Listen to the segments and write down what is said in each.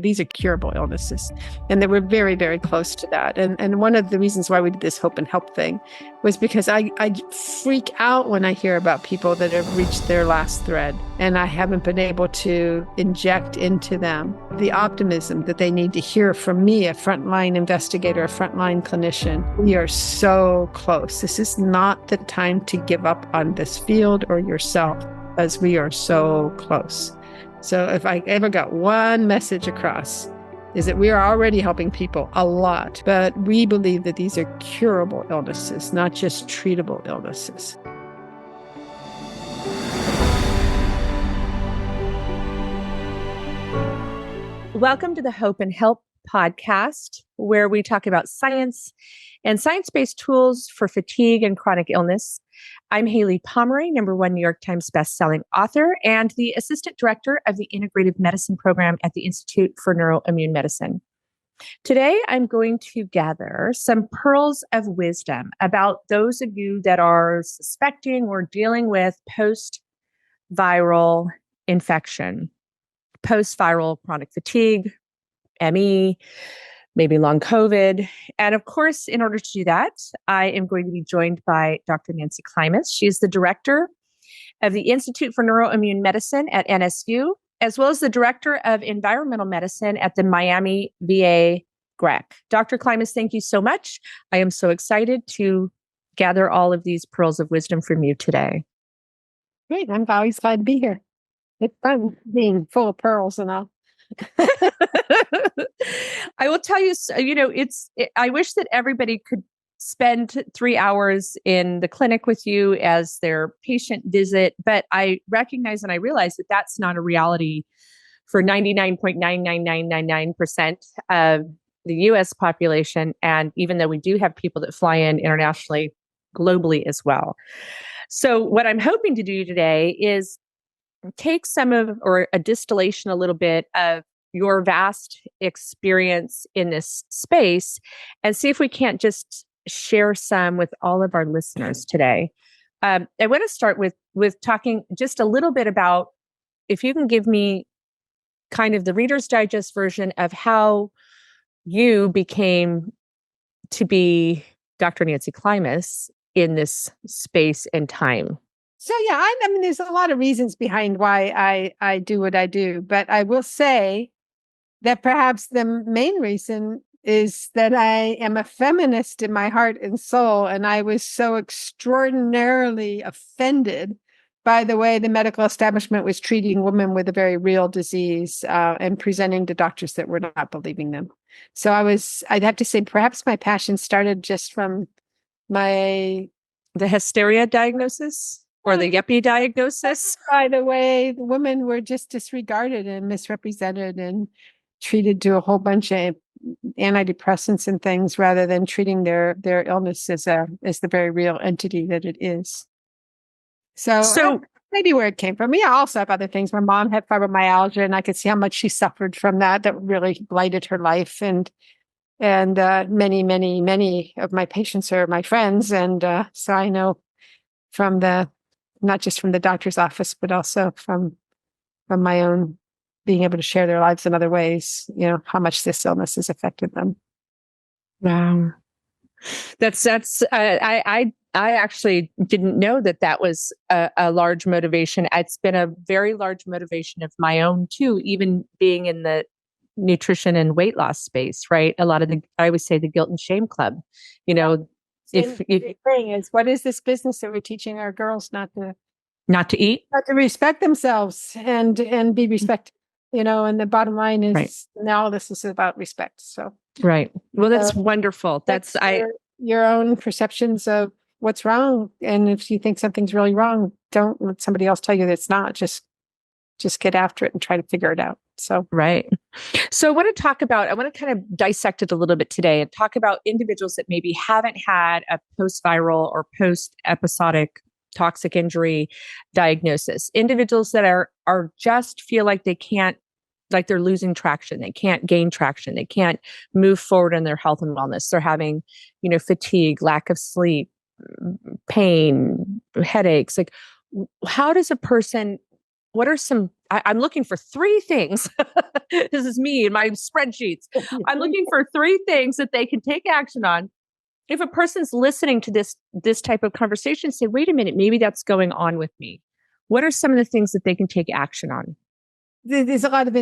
These are curable illnesses. And they were very, very close to that. And one of the reasons why we did this Hope and Help thing was because I freak out when I hear about people that have reached their last thread and I haven't been able to inject into them the optimism that they need to hear from me, a frontline investigator, a frontline clinician. We are so close. This is not the time to give up on this field or yourself, as we are so close. So if I ever got one message across, is that we are already helping people a lot, but we believe that these are curable illnesses, not just treatable illnesses. Welcome to the Hope and Help podcast, where we talk about science and science-based tools for fatigue and chronic illness. I'm Haylie Pomroy, #1 New York Times bestselling author and the Assistant Director of the Integrative Medicine Program at the Institute for Neuro Immune Medicine. Today, I'm going to gather some pearls of wisdom about those of you that are suspecting or dealing with post-viral infection, post-viral chronic fatigue, ME, maybe long COVID. And of course, in order to do that, I am going to be joined by Dr. Nancy Klimas. She is the director of the Institute for Neuro Immune Medicine at NSU, as well as the director of environmental medicine at the Miami VA GREC. Dr. Klimas, thank you so much. I am so excited to gather all of these pearls of wisdom from you today. Great. I'm always glad to be here. It's fun being full of pearls and all. I will tell you, I wish that everybody could spend 3 hours in the clinic with you as their patient visit, but I recognize and I realize that that's not a reality for 99.99999% of the US population. And even though we do have people that fly in internationally, globally as well. So what I'm hoping to do today is take some of, or a distillation a little bit of your vast experience in this space and see if we can't just share some with all of our listeners today. I want to start with talking just a little bit about, if you can give me kind of the Reader's Digest version of how you became to be Dr. Nancy Klimas in this space and time. So yeah, I mean, there's a lot of reasons behind why I do what I do, but I will say that perhaps the main reason is that I am a feminist in my heart and soul, and I was so extraordinarily offended by the way the medical establishment was treating women with a very real disease and presenting to doctors that were not believing them. So I'd have to say, perhaps my passion started just from the hysteria diagnosis? Or the yuppie diagnosis? By the way, the women were just disregarded and misrepresented and treated to a whole bunch of antidepressants and things rather than treating their illness as the very real entity that it is. So maybe where it came from. Yeah, I also have other things. My mom had fibromyalgia, and I could see how much she suffered from that. That really blighted her life. And many, many, many of my patients are my friends. And so I know from not just from the doctor's office, but also from my own being able to share their lives in other ways, how much this illness has affected them. Wow. I actually didn't know that was a large motivation. It's been a very large motivation of my own too, even being in the nutrition and weight loss space, right? A lot of I always say the guilt and shame club, If thing is, what is this business that we're teaching our girls not to eat, not to respect themselves and be respected, and the bottom line is right. Now this is about respect. So, right. Well, that's wonderful. That's your own perceptions of what's wrong. And if you think something's really wrong, don't let somebody else tell you that it's not. Just get after it and try to figure it out. So, right. So I want to kind of dissect it a little bit today and talk about individuals that maybe haven't had a post-viral or post-episodic toxic injury diagnosis. Individuals that are just feel like they can't, like they're losing traction. They can't gain traction. They can't move forward in their health and wellness. They're having, fatigue, lack of sleep, pain, headaches. Like, how does a person what are some I'm looking for three things. This is me in my spreadsheets. I'm looking for three things that they can take action on. If a person's listening to this type of conversation, say, wait a minute, maybe that's going on with me. What are some of the things that they can take action on? There's a lot of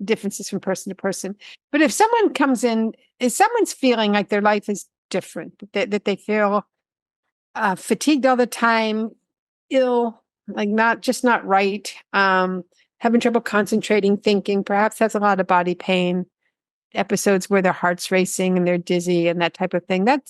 differences from person to person. But if someone comes in, if someone's feeling like their life is different, that they feel fatigued all the time, ill, like not right, having trouble concentrating, thinking, perhaps has a lot of body pain, episodes where their heart's racing and they're dizzy and that type of thing. That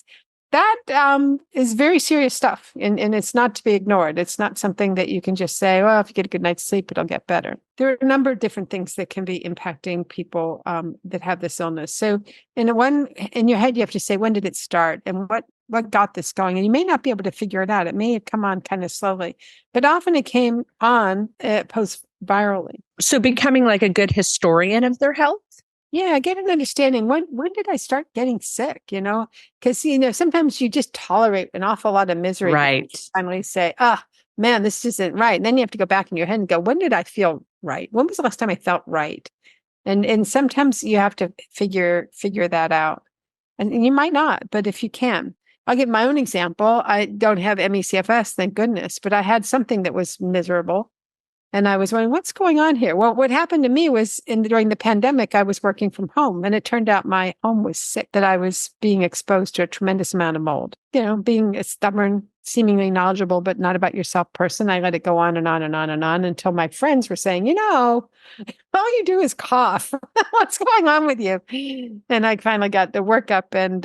is very serious stuff, and it's not to be ignored. It's not something that you can just say, well, if you get a good night's sleep, it'll get better. There are a number of different things that can be impacting people that have this illness. So in your head, you have to say, when did it start and what got this going? And you may not be able to figure it out. It may have come on kind of slowly, but often it came on post-virally. So becoming like a good historian of their health? Yeah, get an understanding. When did I start getting sick? Because sometimes you just tolerate an awful lot of misery. Right. Finally say, man, this isn't right. And then you have to go back in your head and go, when did I feel right? When was the last time I felt right? And sometimes you have to figure that out. And you might not, but if you can. I'll give my own example. I don't have ME/CFS, thank goodness, but I had something that was miserable. And I was wondering, what's going on here? Well, what happened to me was during the pandemic, I was working from home, and it turned out my home was sick, that I was being exposed to a tremendous amount of mold. Being a stubborn, seemingly knowledgeable, but not about yourself person, I let it go on and on and on and on until my friends were saying, all you do is cough. What's going on with you? And I finally got the workup, and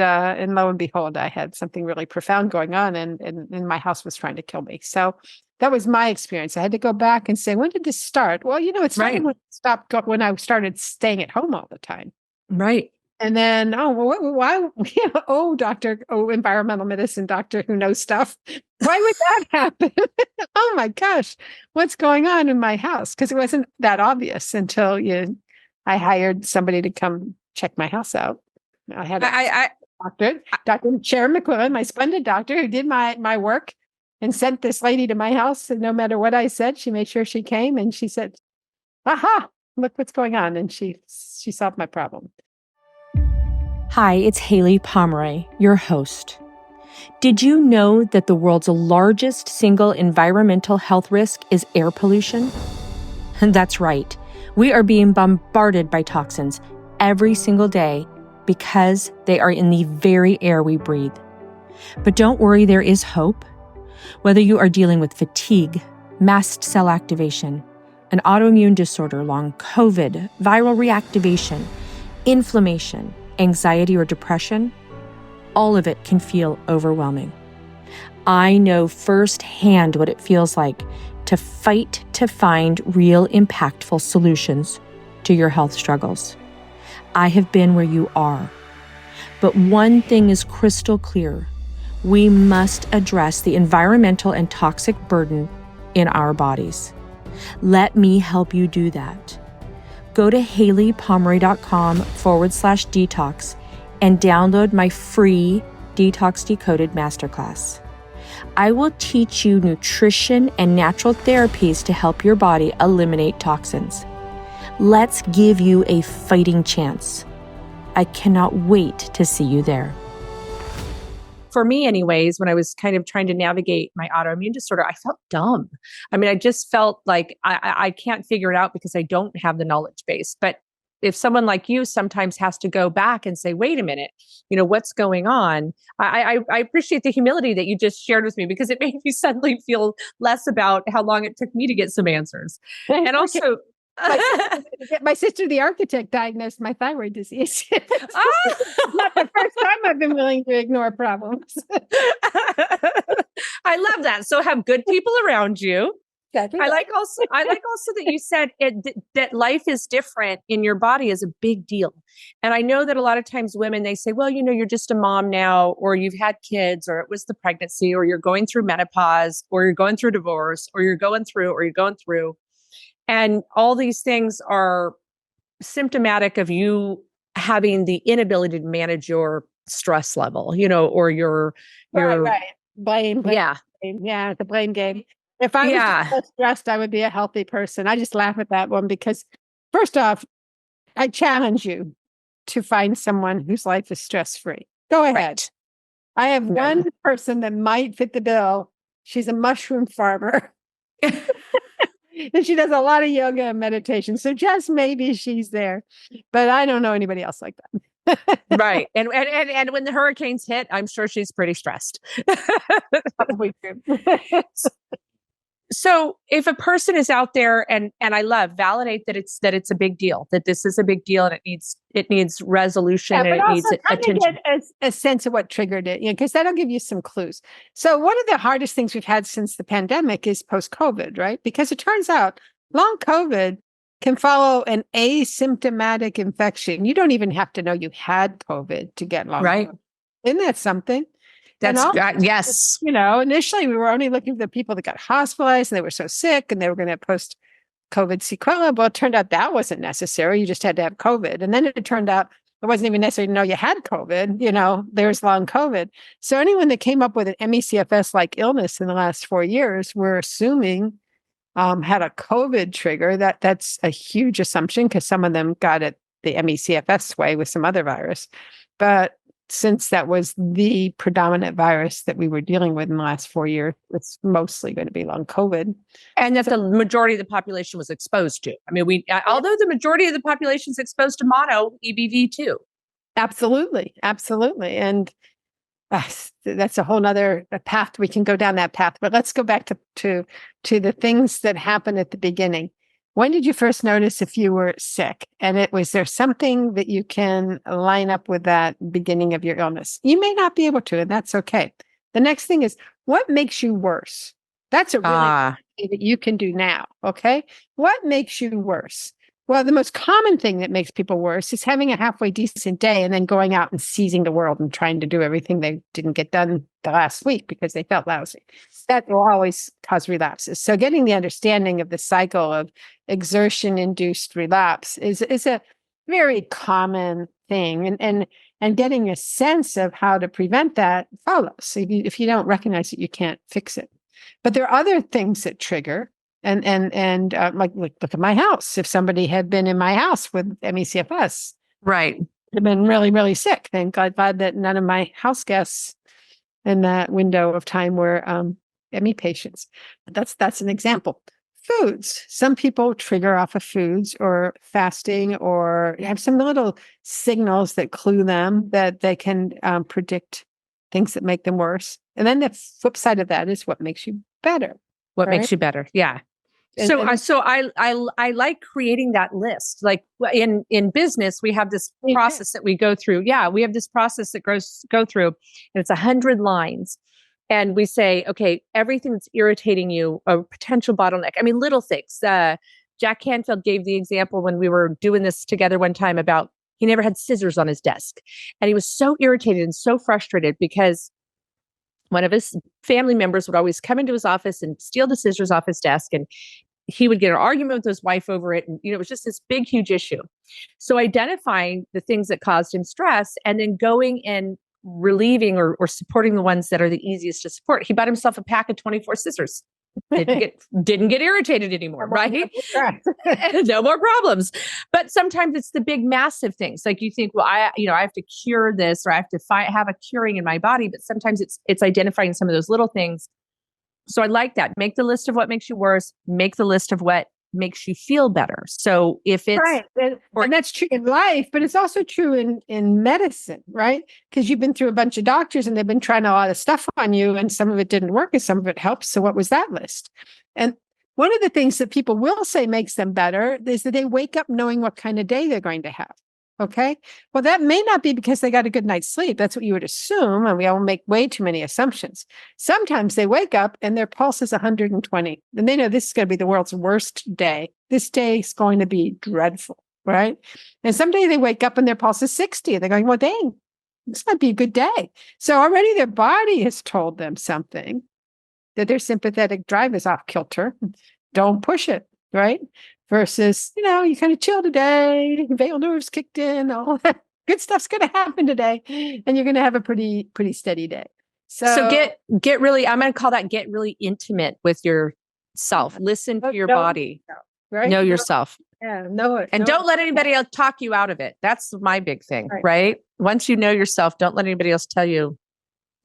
lo and behold, I had something really profound going on, and my house was trying to kill me. So that was my experience. I had to go back and say, when did this start? Well, it started when I started staying at home all the time. Right. And then, why? Doctor, environmental medicine doctor who knows stuff. Why would that happen? Oh my gosh, what's going on in my house? Because it wasn't that obvious until I hired somebody to come check my house out. I had Dr. Sharon McQuillan, my splendid doctor, who did my work and sent this lady to my house. And no matter what I said, she made sure she came, and she said, aha, look what's going on. And she solved my problem. Hi, it's Haylie Pomroy, your host. Did you know that the world's largest single environmental health risk is air pollution? That's right. We are being bombarded by toxins every single day because they are in the very air we breathe. But don't worry, there is hope. Whether you are dealing with fatigue, mast cell activation, an autoimmune disorder, long COVID, viral reactivation, inflammation, anxiety, or depression, all of it can feel overwhelming. I know firsthand what it feels like to fight to find real impactful solutions to your health struggles. I have been where you are. But one thing is crystal clear. We must address the environmental and toxic burden in our bodies. Let me help you do that. Go to HayliePomroy.com/detox and download my free Detox Decoded Masterclass. I will teach you nutrition and natural therapies to help your body eliminate toxins. Let's give you a fighting chance. I cannot wait to see you there. For me anyways, when I was kind of trying to navigate my autoimmune disorder, I felt dumb. I mean, I just felt like I can't figure it out because I don't have the knowledge base. But if someone like you sometimes has to go back and say, wait a minute, what's going on? I appreciate the humility that you just shared with me, because it made me suddenly feel less about how long it took me to get some answers. And also, my sister, the architect, diagnosed my thyroid disease. Not the first time I've been willing to ignore problems. I love that. So have good people around you. I like also that you said that life is different in your body is a big deal. And I know that a lot of times women, they say, well, you're just a mom now, or you've had kids, or it was the pregnancy, or you're going through menopause, or you're going through divorce, or you're going through. And all these things are symptomatic of you having the inability to manage your stress level, or your right. Blame. Yeah. Yeah, the blame game. If I was Yeah. less stressed, I would be a healthy person. I just laugh at that one because, first off, I challenge you to find someone whose life is stress-free. Go ahead. Right. I have No. one person that might fit the bill. She's a mushroom farmer. And she does a lot of yoga and meditation. So just maybe she's there. But I don't know anybody else like that. Right. And when the hurricanes hit, I'm sure she's pretty stressed. Probably true. So if a person is out there and I love validate that it's a big deal, that this is a big deal and it needs resolution Yeah, and but it needs also kind attention. of get a sense of what triggered it, because that'll give you some clues. So one of the hardest things we've had since the pandemic is post-COVID, right? Because it turns out long COVID can follow an asymptomatic infection. You don't even have to know you had COVID to get long Right. COVID. Isn't that something? That's And yes. initially we were only looking for the people that got hospitalized and they were so sick and they were going to have post-COVID sequela. Well, it turned out that wasn't necessary. You just had to have COVID. And then it turned out it wasn't even necessary to know you had COVID. There's long COVID. So anyone that came up with an MECFS-like illness in the last 4 years, we're assuming had a COVID trigger. That's a huge assumption because some of them got it the MECFS way with some other virus. But since that was the predominant virus that we were dealing with in the last 4 years, it's mostly going to be long COVID. And that the majority of the population was exposed to. I mean, although the majority of the population is exposed to mono EBV too. Absolutely. Absolutely. And that's a whole nother path. We can go down that path, but let's go back to the things that happened at the beginning. When did you first notice if you were sick? And was there something that you can line up with that beginning of your illness? You may not be able to, and that's okay. The next thing is, what makes you worse? That's a really thing that you can do now. Okay. What makes you worse? Well, the most common thing that makes people worse is having a halfway decent day and then going out and seizing the world and trying to do everything they didn't get done the last week because they felt lousy. That will always cause relapses. So getting the understanding of the cycle of exertion-induced relapse is a very common thing. And getting a sense of how to prevent that follows. If you don't recognize it, you can't fix it. But there are other things that trigger. And like look at my house. If somebody had been in my house with MECFS, right, had been really, really sick. Thank God that none of my house guests in that window of time were ME patients. That's an example. Foods. Some people trigger off of foods or fasting or have some little signals that clue them that they can predict things that make them worse. And then the flip side of that is what makes you better. What makes you better? Yeah. So I like creating that list. Like in business, we have this process that we go through. Yeah, we have this process that go through, and it's 100 lines. And we say, okay, everything that's irritating you, a potential bottleneck. I mean, little things. Jack Canfield gave the example when we were doing this together one time about he never had scissors on his desk. And he was so irritated and so frustrated because one of his family members would always come into his office and steal the scissors off his desk. And he would get an argument with his wife over it. And, it was just this big, huge issue. So identifying the things that caused him stress and then going and relieving or supporting the ones that are the easiest to support. He bought himself a pack of 24 scissors. Didn't get irritated anymore, right? No more problems. But sometimes it's the big, massive things. Like you think, well, I have to cure this, or I have to have a curing in my body. But sometimes it's identifying some of those little things. So I like that. Make the list of what makes you worse. Make the list of what makes you feel better. So if it's right, and that's true in life, but it's also true in medicine, right? Because you've been through a bunch of doctors and they've been trying a lot of stuff on you, and some of it didn't work and some of it helps. So what was that list? And one of the things that people will say makes them better is that they wake up knowing what kind of day they're going to have. Okay. Well, that may not be because they got a good night's sleep. That's what you would assume. And we all make way too many assumptions. Sometimes they wake up and their pulse is 120. And they know this is going to be the world's worst day. This day is going to be dreadful. Right. And someday they wake up and their pulse is 60. And they're going, well, dang, this might be a good day. So already their body has told them something, that their sympathetic drive is off kilter. Don't push it. Right. Versus, you kind of chill today, vagal nerves kicked in, all that good stuff's going to happen today, and you're going to have a pretty steady day. So get really, I'm going to call that get really intimate with your self. Listen to your Know body. yourself, right? Know yourself. Yeah, know it. And know don't it. let anybody else talk you out of it. That's my big thing, Right. right? Once you know yourself, don't let anybody else tell you,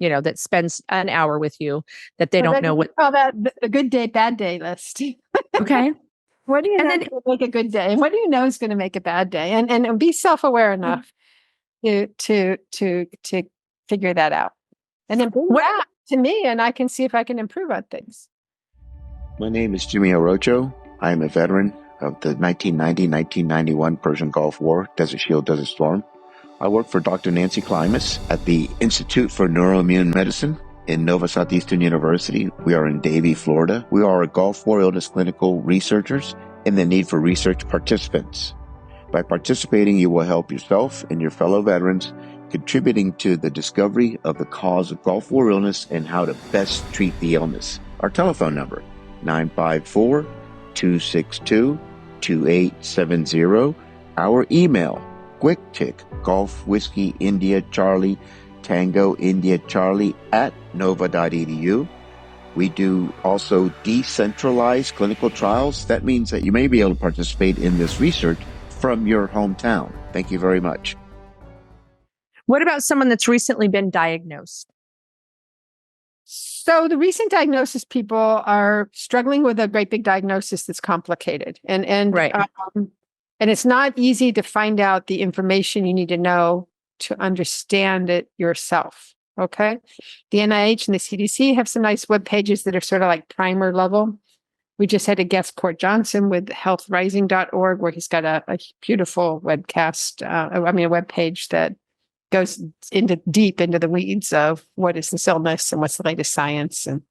that spends an hour with you that they don't know what. Call that the good day, bad day list. Okay. What do you And know then is going to make a good day, and what do you know is going to make a bad day, and be self-aware enough to figure that out, and then bring that to me, and I can see if I can improve on things. My name is Jimmy Orocho. I am a veteran of the 1990-1991 Persian Gulf War, Desert Shield, Desert Storm. I work for Dr. Nancy Klimas at the Institute for Neuro Immune Medicine in Nova Southeastern University. We are in Davie, Florida. We are Gulf War illness clinical researchers in the need for research participants. By participating, you will help yourself and your fellow veterans, contributing to the discovery of the cause of Gulf War illness and how to best treat the illness. Our telephone number, 954-262-2870. Our email, QuickTick, Golf Whiskey India Charlie Tango India Charlie @nova.edu. We do also decentralized clinical trials. That means that you may be able to participate in this research from your hometown. Thank you very much. what about someone that's recently been diagnosed? So the recent diagnosis people are struggling with a great big diagnosis that's complicated, and Right. And it's not easy to find out the information you need to know to understand it yourself. Okay. The NIH and the CDC have some nice web pages that are sort of like primer level. We just had a guest, Court Johnson, with healthrising.org, where he's got a beautiful webcast, a web page that goes deep into the weeds of what is this illness and what's the latest science and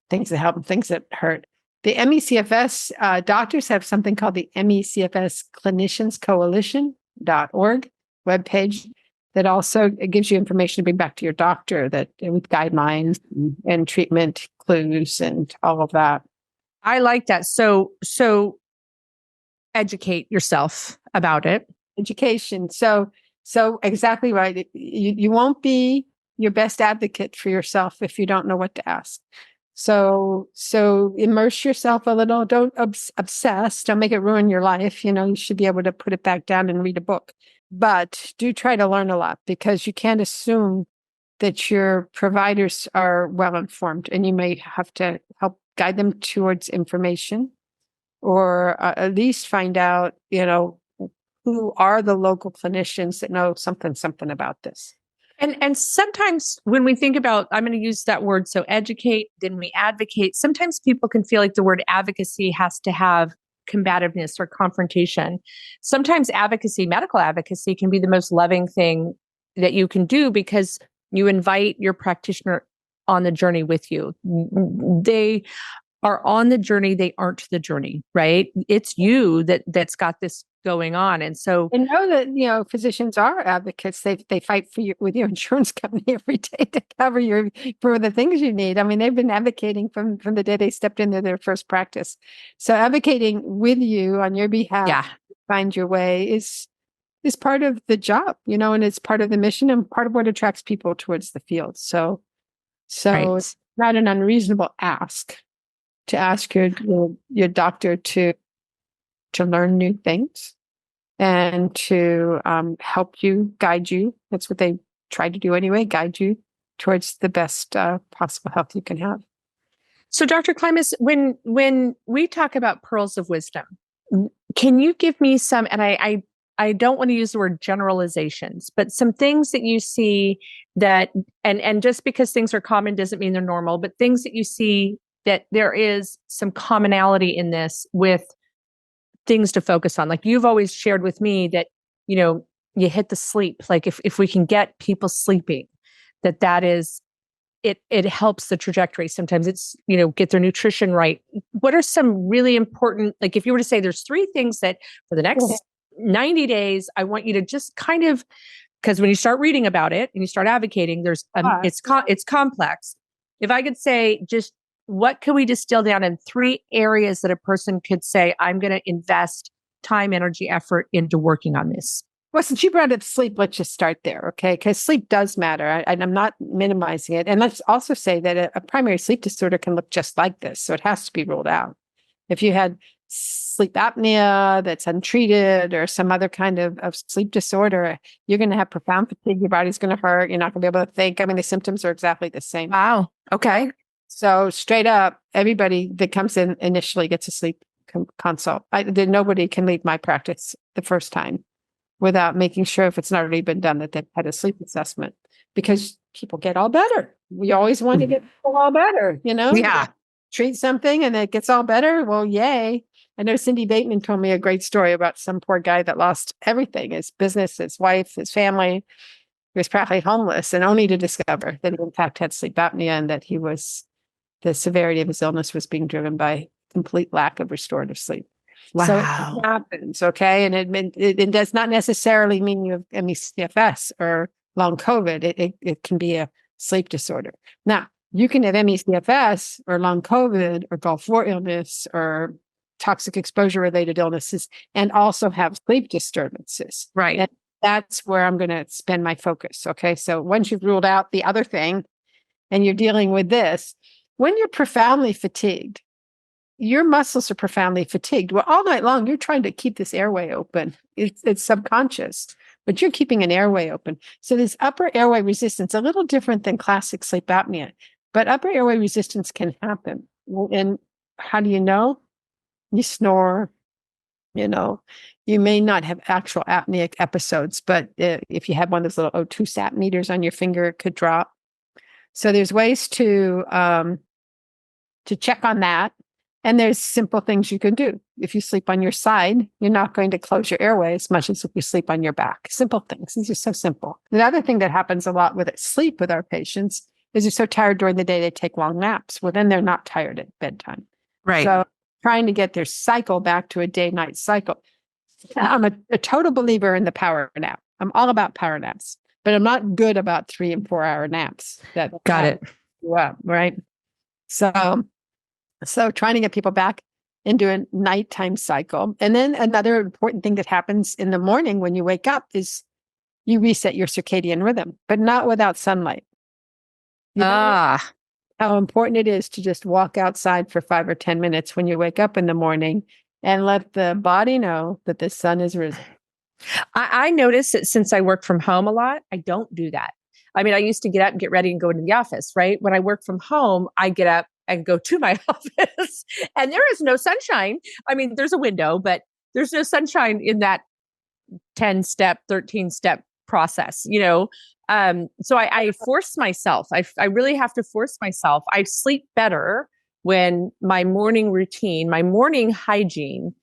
things that help and things that hurt. The MECFS doctors have something called the MECFS Clinicians Coalition.org webpage that also gives you information to bring back to your doctor that with guidelines and treatment clues and all of that. I like that. So educate yourself about it. Education. So exactly right. You won't be your best advocate for yourself if you don't know what to ask. So immerse yourself a little. Don't obsess. Don't make it ruin your life. You should be able to put it back down and read a book. But do try to learn a lot, because you can't assume that your providers are well informed, and you may have to help guide them towards information, or at least find out, who are the local clinicians that know something about this. And sometimes when we think about, I'm going to use that word, so educate, then we advocate. Sometimes people can feel like the word advocacy has to have combativeness or confrontation. Sometimes advocacy, medical advocacy, can be the most loving thing that you can do, because you invite your practitioner on the journey with you. They are on the journey. They aren't the journey, right? It's you that's got this going on. And so, and know that, physicians are advocates. They fight for you with your insurance company every day to cover for the things you need. I mean, they've been advocating from the day they stepped into their first practice. So advocating with you on your behalf, to find your way is part of the job, and it's part of the mission and part of what attracts people towards the field. So right. It's not an unreasonable ask to ask your doctor to learn new things and to help you, guide you. That's what they try to do anyway, guide you towards the best possible health you can have. So Dr. Klimas, when we talk about pearls of wisdom, can you give me some, and I don't want to use the word generalizations, but some things that you see that, and just because things are common doesn't mean they're normal, but things that you see that there is some commonality in this with things to focus on. Like you've always shared with me that, you hit the sleep. Like if we can get people sleeping, that is, it helps the trajectory. Sometimes it's, get their nutrition right. What are some really important, like if you were to say there's 3 things that for the next 90 days, I want you to just kind of, because when you start reading about it and you start advocating, there's, it's complex. If I could say just, what can we distill down in 3 areas that a person could say, I'm going to invest time, energy, effort into working on this? Well, since you brought up sleep, let's just start there, okay? Because sleep does matter, and I'm not minimizing it. And let's also say that a primary sleep disorder can look just like this, so it has to be ruled out. If you had sleep apnea that's untreated or some other kind of sleep disorder, you're going to have profound fatigue. Your body's going to hurt. You're not going to be able to think. I mean, the symptoms are exactly the same. Wow. Okay. So straight up, everybody that comes in initially gets a sleep consult. Nobody can leave my practice the first time without making sure, if it's not already been done, that they've had a sleep assessment, because people get all better. We always want to get people all better, Yeah. Treat something and it gets all better. Well, yay. I know Cindy Bateman told me a great story about some poor guy that lost everything, his business, his wife, his family. He was practically homeless, and only to discover that he in fact had sleep apnea and that the severity of his illness was being driven by complete lack of restorative sleep. Wow. So it happens, okay? And it does not necessarily mean you have ME/CFS or long COVID. It can be a sleep disorder. Now, you can have ME/CFS or long COVID or Gulf War illness or toxic exposure-related illnesses and also have sleep disturbances. Right. And that's where I'm going to spend my focus, okay? So once you've ruled out the other thing and you're dealing with this, when you're profoundly fatigued, your muscles are profoundly fatigued. Well, all night long, you're trying to keep this airway open. It's subconscious, but you're keeping an airway open. So this upper airway resistance, a little different than classic sleep apnea, but upper airway resistance can happen. And how do you know? You snore, you may not have actual apneic episodes, but if you have one of those little O2 sat meters on your finger, it could drop. So there's ways to check on that. And there's simple things you can do. If you sleep on your side, you're not going to close your airway as much as if you sleep on your back. Simple things. These are so simple. The other thing that happens a lot with sleep with our patients is they're so tired during the day, they take long naps. Well, then they're not tired at bedtime. Right. So trying to get their cycle back to a day-night cycle. I'm a total believer in the power nap. I'm all about power naps, but I'm not good about 3 and 4 hour naps. Got it. Right. So trying to get people back into a nighttime cycle. And then another important thing that happens in the morning when you wake up is you reset your circadian rhythm, but not without sunlight. How important it is to just walk outside for 5 or 10 minutes when you wake up in the morning and let the body know that the sun is risen. I notice that since I work from home a lot, I don't do that. I mean, I used to get up and get ready and go into the office, right? When I work from home, I get up and go to my office and there is no sunshine. I mean, there's a window, but there's no sunshine in that 10-step, 13-step process, So I force myself. I really have to force myself. I sleep better when my morning routine, my morning hygiene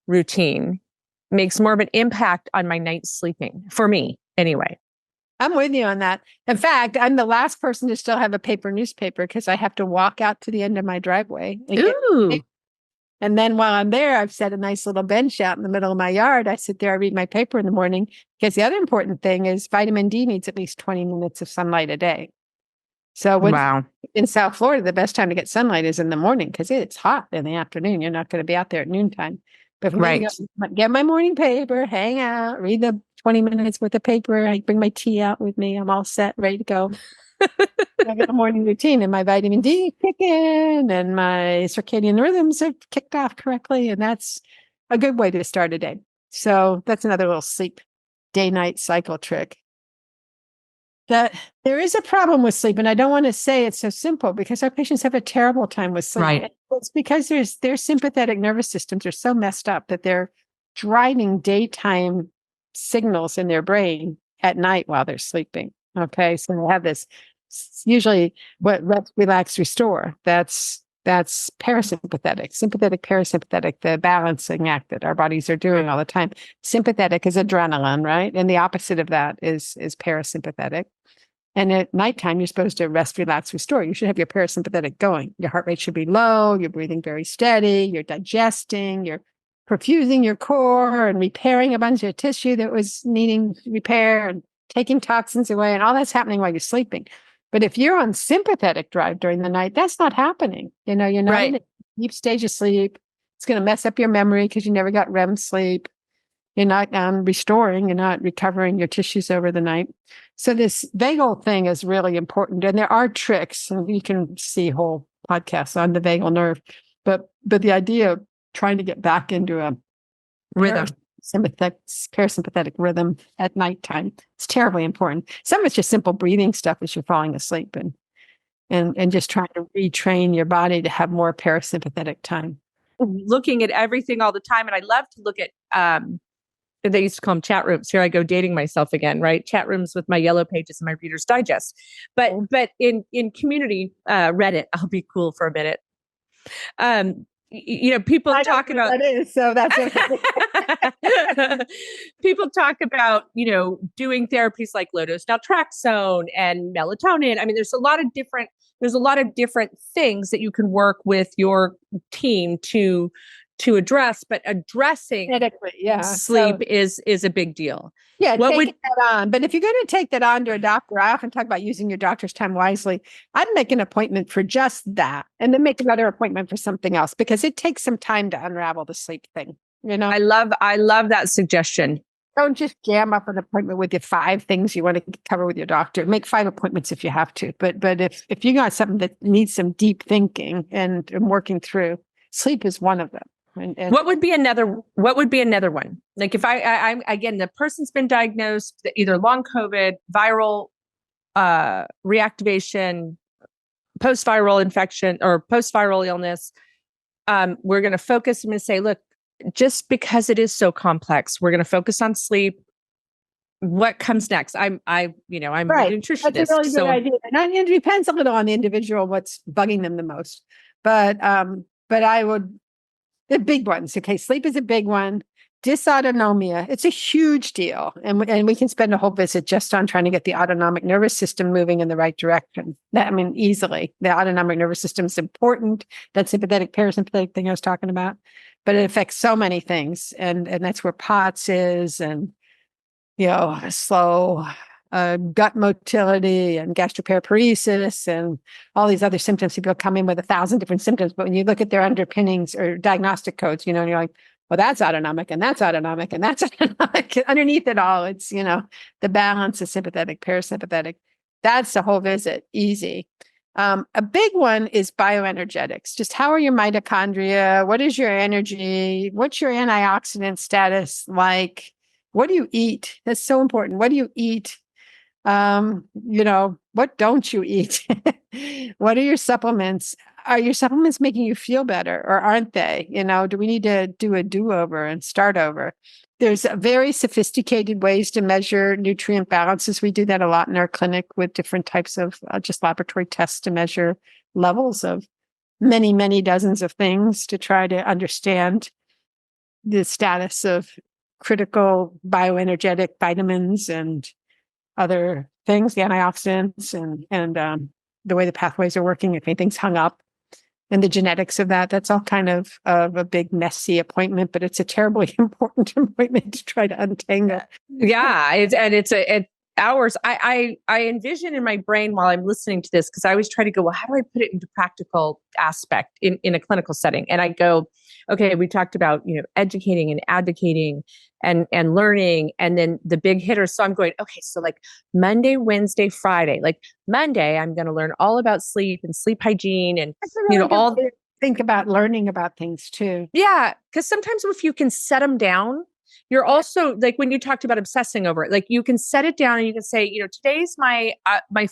routine makes more of an impact on my night sleeping, for me anyway. I'm with you on that. In fact, I'm the last person to still have a paper newspaper because I have to walk out to the end of my driveway. And then while I'm there, I've set a nice little bench out in the middle of my yard. I sit there, I read my paper in the morning, because the other important thing is vitamin D needs at least 20 minutes of sunlight a day. So in South Florida, the best time to get sunlight is in the morning because it's hot in the afternoon. You're not going to be out there at noontime. But get my morning paper, hang out, read the 20 minutes worth of paper. I bring my tea out with me. I'm all set, ready to go. I get a morning routine and my vitamin D kick in and my circadian rhythms are kicked off correctly. And that's a good way to start a day. So that's another little sleep day-night cycle trick. That there is a problem with sleep, and I don't want to say it's so simple because our patients have a terrible time with sleep. Right. It's because their sympathetic nervous systems are so messed up that they're driving daytime signals in their brain at night while they're sleeping. Okay, so they have this usually what rest, relax, restore. That's parasympathetic, sympathetic, parasympathetic, the balancing act that our bodies are doing all the time. Sympathetic is adrenaline, right? And the opposite of that is parasympathetic. And at nighttime, you're supposed to rest, relax, restore. You should have your parasympathetic going. Your heart rate should be low. You're breathing very steady. You're digesting. You're perfusing your core and repairing a bunch of tissue that was needing repair and taking toxins away. And all that's happening while you're sleeping. But if you're on sympathetic drive during the night, that's not happening. You're not in a deep stage of sleep. It's going to mess up your memory because you never got REM sleep. You're not restoring. You're not recovering your tissues over the night. So this vagal thing is really important. And there are tricks. And you can see whole podcasts on the vagal nerve. But the idea trying to get back into a Rhythm. parasympathetic rhythm at nighttime. It's terribly important. Some of it's just simple breathing stuff as you're falling asleep and just trying to retrain your body to have more parasympathetic time. Looking at everything all the time. And I love to look at, they used to call them chat rooms. Here I go dating myself again, right? Chat rooms with my yellow pages and my Reader's Digest. But in community, Reddit, I'll be cool for a minute. People talk about that is, so that's people talk about, doing therapies like low dose naltrexone and melatonin. I mean, there's a lot of different things that you can work with your team to address, but addressing sleep is a big deal. Yeah, taking that on. But if you're going to take that on to a doctor, I often talk about using your doctor's time wisely. I'd make an appointment for just that and then make another appointment for something else because it takes some time to unravel the sleep thing. I love that suggestion. Don't just jam up an appointment with your 5 things you want to cover with your doctor. Make 5 appointments if you have to. But if you got something that needs some deep thinking and working through, sleep is one of them. And what would be another one? Like if I'm again, the person's been diagnosed either long COVID, viral reactivation, post-viral infection or post-viral illness, we're going to focus. I'm going to say, look, just because it is so complex, we're going to focus on sleep. What comes next? I'm a nutritionist. That's a really good idea. And it depends a little on the individual, what's bugging them the most. But I would, the big ones. Okay. Sleep is a big one. Dysautonomia. It's a huge deal. And we can spend a whole visit just on trying to get the autonomic nervous system moving in the right direction. Easily. The autonomic nervous system is important. That sympathetic, parasympathetic thing I was talking about. But it affects so many things. And that's where POTS is and, slow gut motility and gastroparesis and all these other symptoms. People come in with 1,000 different symptoms. But when you look at their underpinnings or diagnostic codes, and you're like, well, that's autonomic and that's autonomic and that's autonomic. Underneath it all, it's, the balance of sympathetic, parasympathetic. That's the whole visit. Easy. A big one is bioenergetics. Just how are your mitochondria? What is your energy? What's your antioxidant status like? What do you eat? That's so important. What do you eat? What don't you eat? What are your supplements? Are your supplements making you feel better or aren't they? Do we need to do a do-over and start over? There's very sophisticated ways to measure nutrient balances. We do that a lot in our clinic with different types of just laboratory tests to measure levels of many, many dozens of things to try to understand the status of critical bioenergetic vitamins and other things, the antioxidants and the way the pathways are working, if anything's hung up. And the genetics of that's all kind of a big messy appointment, but it's a terribly important appointment to try to untangle. Yeah, it's hours. I envision in my brain while I'm listening to this, because I always try to go, well, how do I put it into practical aspect in a clinical setting? And I go, okay, we talked about, educating and advocating and learning, and then the big hitters. So I'm going, okay, so like Monday, Wednesday, Friday, like Monday, I'm going to learn all about sleep and sleep hygiene and, all. Think about learning about things too. Yeah. Because sometimes if you can set them down, you're also like when you talked about obsessing over it, like you can set it down and you can say, today's my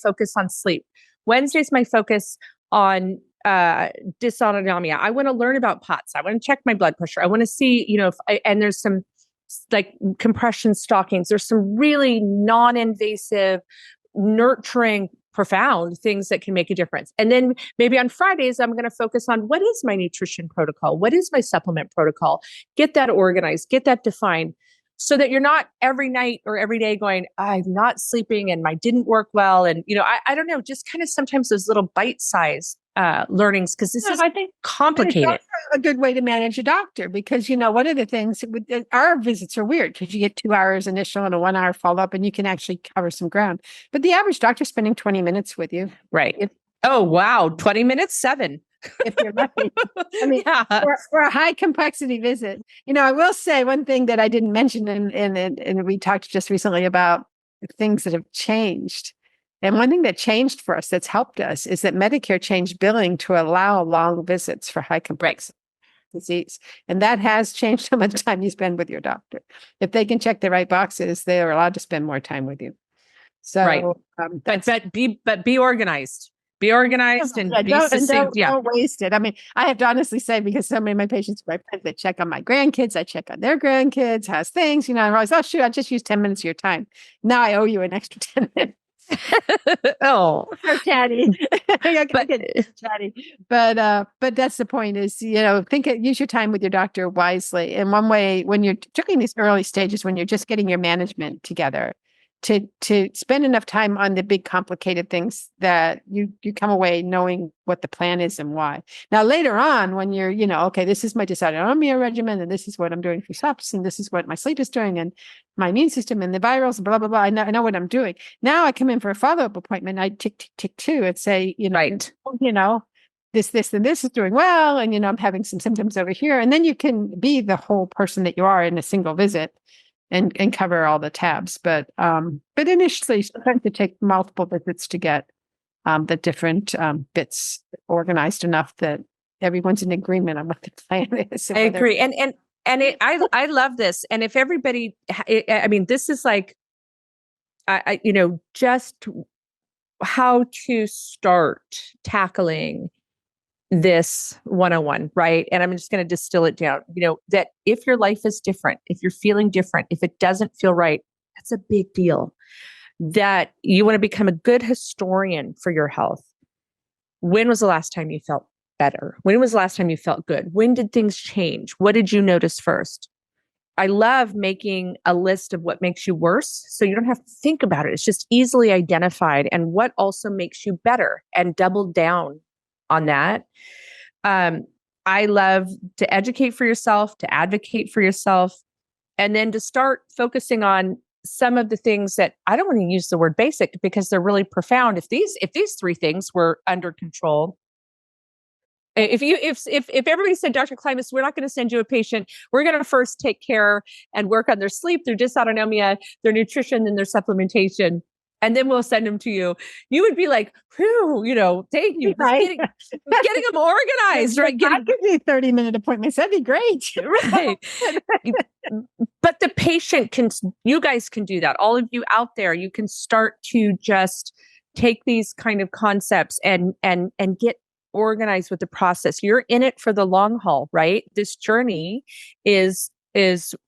focus on sleep. Wednesday's my focus on dysautonomia. I want to learn about POTS. I want to check my blood pressure. I want to see, and there's some like compression stockings. There's some really non-invasive, nurturing, profound things that can make a difference. And then maybe on Fridays, I'm going to focus on what is my nutrition protocol? What is my supplement protocol? Get that organized, get that defined, so that you're not every night or every day going, I'm not sleeping and my didn't work well. And, I don't know, just kind of sometimes those little bite-sized learnings, because this is, I think, complicated. It's a good way to manage a doctor, because, one of the things, our visits are weird because you get 2 hours initial and a 1 hour follow-up, and you can actually cover some ground. But the average doctor's spending 20 minutes with you. Right. Oh, wow. 20 minutes, 7. If you're lucky. Yeah. for a high complexity visit. I will say one thing that I didn't mention, and we talked just recently about things that have changed. And one thing that changed for us that's helped us is that Medicare changed billing to allow long visits for high complexity. disease. And that has changed how much time you spend with your doctor. If they can check the right boxes, they are allowed to spend more time with you. So, right. But be organized. Be organized and be succinct. Don't waste it. I mean, I have to honestly say, because so many of my patients, they check on my grandkids, I check on their grandkids, has things, I'm always, oh, shoot, I just used 10 minutes of your time. Now I owe you an extra 10 minutes. Oh, so chatty. Chatty. But that's the point is, use your time with your doctor wisely. And one way, when you're particularly in these early stages, when you're just getting your management together, to spend enough time on the big complicated things that you come away knowing what the plan is and why. Now, later on, when you're, okay, this is my dysautonomia regimen, and this is what I'm doing for SUPs, and this is what my sleep is doing, and my immune system and the virals, blah, blah, blah. I know what I'm doing. Now I come in for a follow-up appointment, I tick two and say, right. This, and this is doing well. And, I'm having some symptoms over here. And then you can be the whole person that you are in a single visit. And cover all the tabs, but initially, sometimes it takes multiple visits to get the different bits organized enough that everyone's in agreement on what the plan is. I agree, I love this. And if everybody, I mean, this is like, just how to start tackling this 101, right? And I'm just going to distill it down, that if your life is different, if you're feeling different, if it doesn't feel right, that's a big deal. That you want to become a good historian for your health. When was the last time you felt better? When was the last time you felt good? When did things change? What did you notice first? I love making a list of what makes you worse, so you don't have to think about it. It's just easily identified, and what also makes you better, and double down on that. I love to educate for yourself, to advocate for yourself, and then to start focusing on some of the things that I don't want to use the word basic because they're really profound. If these three things were under control, if everybody said, Dr. Klimas, we're not going to send you a patient, we're going to first take care and work on their sleep, their dysautonomia, their nutrition, and their supplementation, and then we'll send them to you. You would be like, whew, thank you. Right. Getting them organized, right? I could do 30-minute appointments. That'd be great. Right. But the patient you guys can do that. All of you out there, you can start to just take these kind of concepts and get organized with the process. You're in it for the long haul, right? This journey is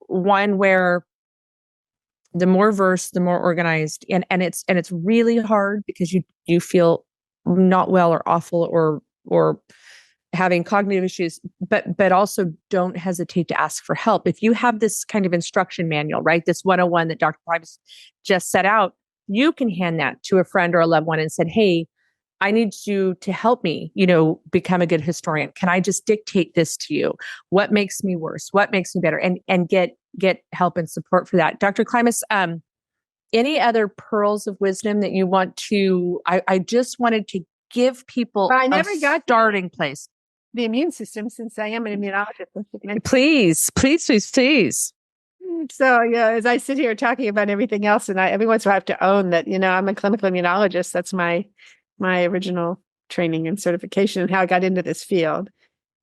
one where the more versed, the more organized, and it's really hard because you feel not well or awful or having cognitive issues, but also don't hesitate to ask for help. If you have this kind of instruction manual, right, this 101 that Dr. Klimas just set out, you can hand that to a friend or a loved one and said, hey, I need you to help me, become a good historian. Can I just dictate this to you? What makes me worse? What makes me better? And get help and support for that. Dr. Klimas, any other pearls of wisdom that you want to, I just wanted to give people a starting place. The immune system, since I am an immunologist. Please. So, as I sit here talking about everything else, and every once in a while I have to own that, I'm a clinical immunologist. That's my original training and certification and how I got into this field.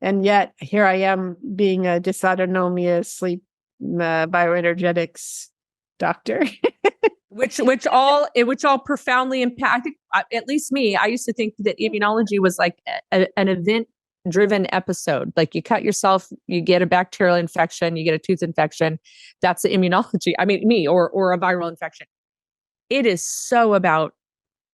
And yet here I am being a dysautonomia, sleep, bioenergetics doctor. which all profoundly impact. I think, at least me, I used to think that immunology was like an event-driven episode. Like you cut yourself, you get a bacterial infection, you get a tooth infection. That's the immunology. I mean, or a viral infection. It is so about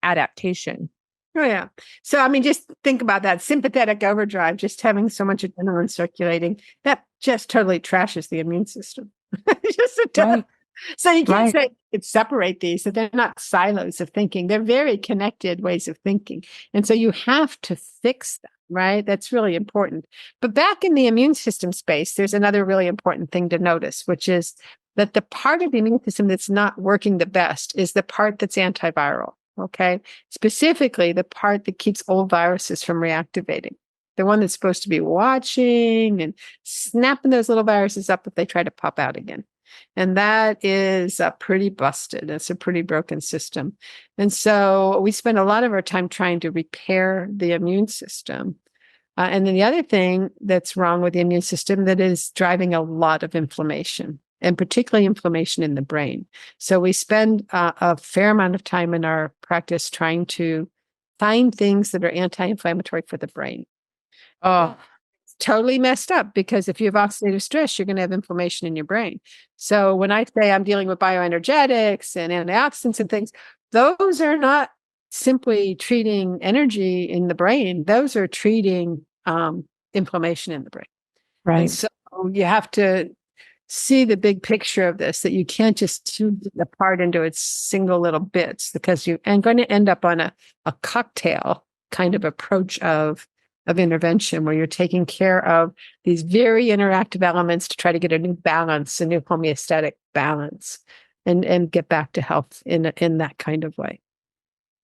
adaptation. Oh, yeah. So, just think about that sympathetic overdrive, just having so much adrenaline circulating, that just totally trashes the immune system. Right. So you can't say separate these, that they're not silos of thinking. They're very connected ways of thinking. And so you have to fix them, right? That's really important. But back in the immune system space, there's another really important thing to notice, which is that the part of the immune system that's not working the best is the part that's antiviral. Okay. Specifically, the part that keeps old viruses from reactivating. The one that's supposed to be watching and snapping those little viruses up if they try to pop out again. And that is pretty busted. It's a pretty broken system. And so we spend a lot of our time trying to repair the immune system And then the other thing that's wrong with the immune system that is driving a lot of inflammation, and particularly inflammation in the brain. So we spend a fair amount of time in our practice trying to find things that are anti-inflammatory for the brain. Oh, it's totally messed up, because if you have oxidative stress, you're going to have inflammation in your brain. So when I say I'm dealing with bioenergetics and antioxidants and things, those are not simply treating energy in the brain. Those are treating inflammation in the brain. Right. And so you have to see the big picture of this, that you can't just chew it apart into its single little bits, because you are going to end up on a cocktail kind of approach of intervention, where you're taking care of these very interactive elements to try to get a new balance, a new homeostatic balance, and get back to health in that kind of way.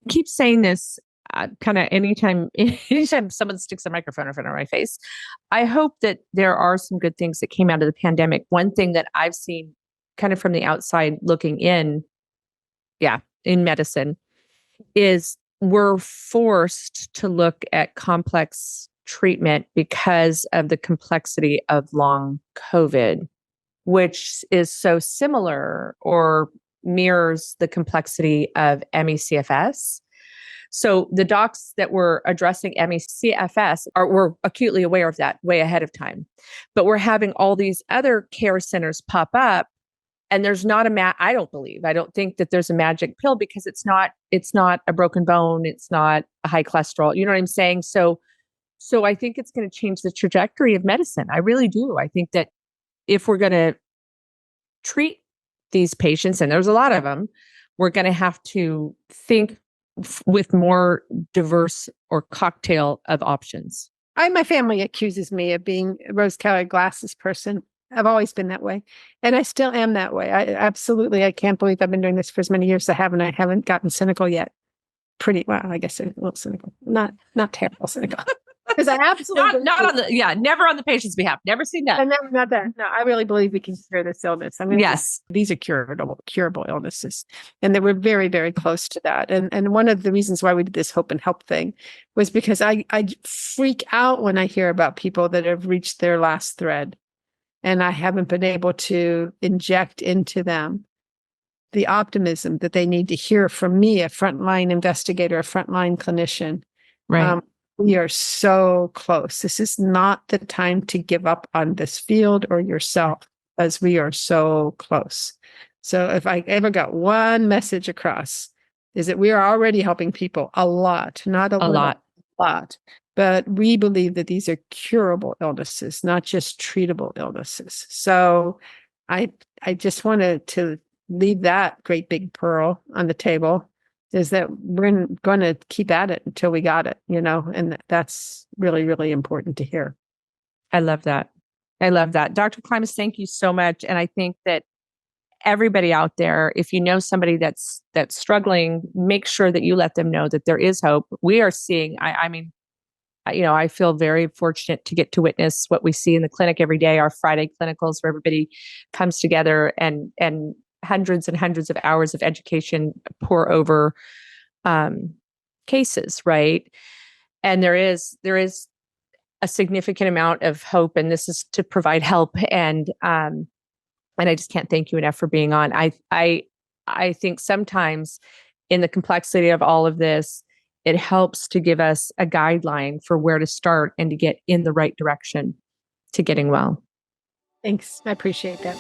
Keep saying this kind of anytime someone sticks a microphone in front of my face. I hope that there are some good things that came out of the pandemic. One thing that I've seen kind of from the outside looking in medicine, is we're forced to look at complex treatment because of the complexity of long COVID, which is so similar or mirrors the complexity of ME/CFS. So the docs that were addressing ME/CFS were acutely aware of that way ahead of time. But we're having all these other care centers pop up, and there's not I don't think that there's a magic pill, because it's not a broken bone, it's not a high cholesterol. You know what I'm saying? So I think it's going to change the trajectory of medicine. I really do. I think that if we're going to treat these patients, and there's a lot of them, we're going to have to think with more diverse or cocktail of options. My family accuses me of being a rose-colored glasses person. I've always been that way, and I still am that way. I can't believe I've been doing this for as many years as I haven't gotten cynical yet. Pretty well, I guess, a little cynical, not terrible cynical. Because I absolutely never on the patient's behalf. Never seen that. And never not that. No, I really believe we can cure this illness. I mean, yes, these are curable illnesses, and they were very, very close to that. And one of the reasons why we did this hope and help thing was because I freak out when I hear about people that have reached their last thread, and I haven't been able to inject into them the optimism that they need to hear from me, a frontline investigator, a frontline clinician. Right. We are so close. This is not the time to give up on this field or yourself, as we are so close. So if I ever got one message across, is that we are already helping people a lot, not a lot. But we believe that these are curable illnesses, not just treatable illnesses. So I just wanted to leave that great big pearl on the table, is that we're going to keep at it until we got it, and that's really, really important to hear. I love that. Dr. Klimas, thank you so much. And I think that everybody out there, if you know somebody that's struggling, make sure that you let them know that there is hope. We are seeing, I feel very fortunate to get to witness what we see in the clinic every day, our Friday clinicals, where everybody comes together and hundreds and hundreds of hours of education pour over cases, right? And there is a significant amount of hope, and this is to provide help. And I just can't thank you enough for being on. I think sometimes in the complexity of all of this, it helps to give us a guideline for where to start and to get in the right direction to getting well. Thanks. I appreciate that.